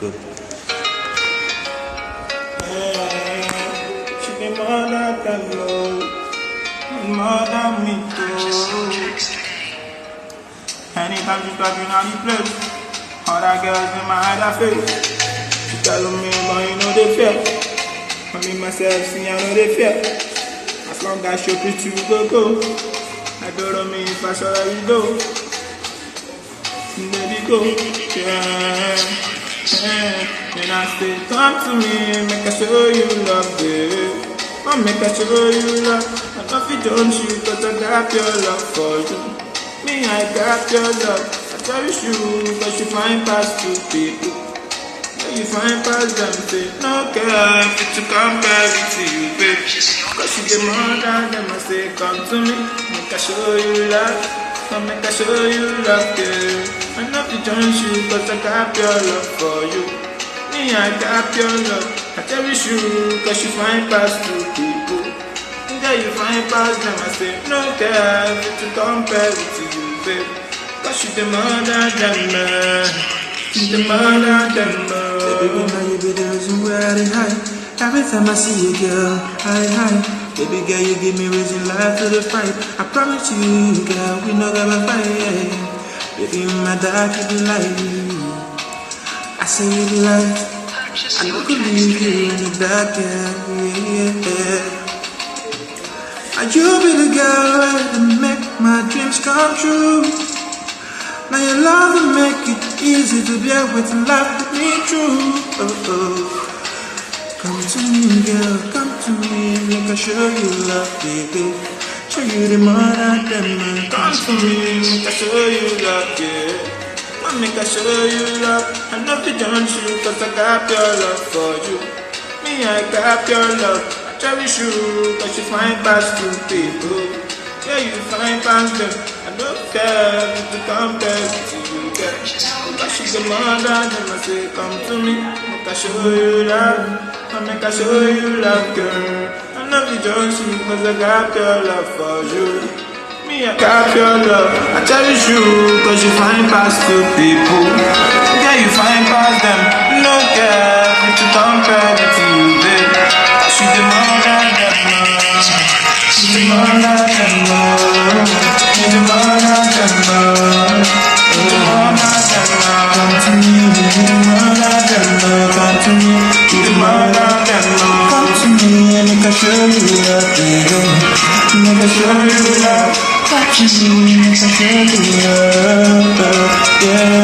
Good. She be more than love, more than me too. Anytime she talking on the place, other girls in my other face. She tell me, but you know they fear. For me myself, see I know they fear. As long as you're pretty, we go. I don't know me if I saw that we go. Baby go, yeah. Then I say, come to me, make I show you love, babe. Oh, make I show you love. I don't feel don't you, cause I got your love for you. Me, I got your love. I cherish you, cause you find past two people. Yeah, you find past them, say, no girl, fit to compare it to you, babe. Cause you get more than them, I say, come to me, make I show you love. Oh, make I show you love, girl. I know you don't you, cause I got your love for you. Me, I got your love. I cherish you, cause you find past two people. Yeah, you find past them, I say, no girl, fit to compare with you, babe. Cause you the mother than me. You the mother than me. Baby, now you be the reason why I hide. Every time I see you, girl, I hide. Baby girl, you give me reason life to the fight. I promise you, girl, we not gonna fight. Baby, in my dark, you be light. I say you be light. I don't believe you in the dark, yeah. And you be the girl that make my dreams come true. Now your love will make it easy to bear with life with me true. Come to me, girl, come to me, make I show you love, baby. Show you the mother them, man. Come to me, make I show you love, yeah. Come make I show you love. I know you don't you, cause I got your love for you. Me, I got your love. I cherish you, cause you find past two people. Yeah, you find past them. I don't care if you compare to you, girl. Cause she's the mother, then I say, come to me, make I show you love. I make I show you love, girl. I love you just you, cause I got your love for you. Me, I got your love. I cherish you, cause you find past two people. Yeah, you find past them. No care if you compare it to you, babe. She's the mother that knows. She's the mother that knows. She's the mother that knows. She's the mother that knows. Come to me, the mother that knows. Come to me, the mother that knows. Come to me and make I show you love, baby. Make I show you love. Come to me, make I show you love. Yeah.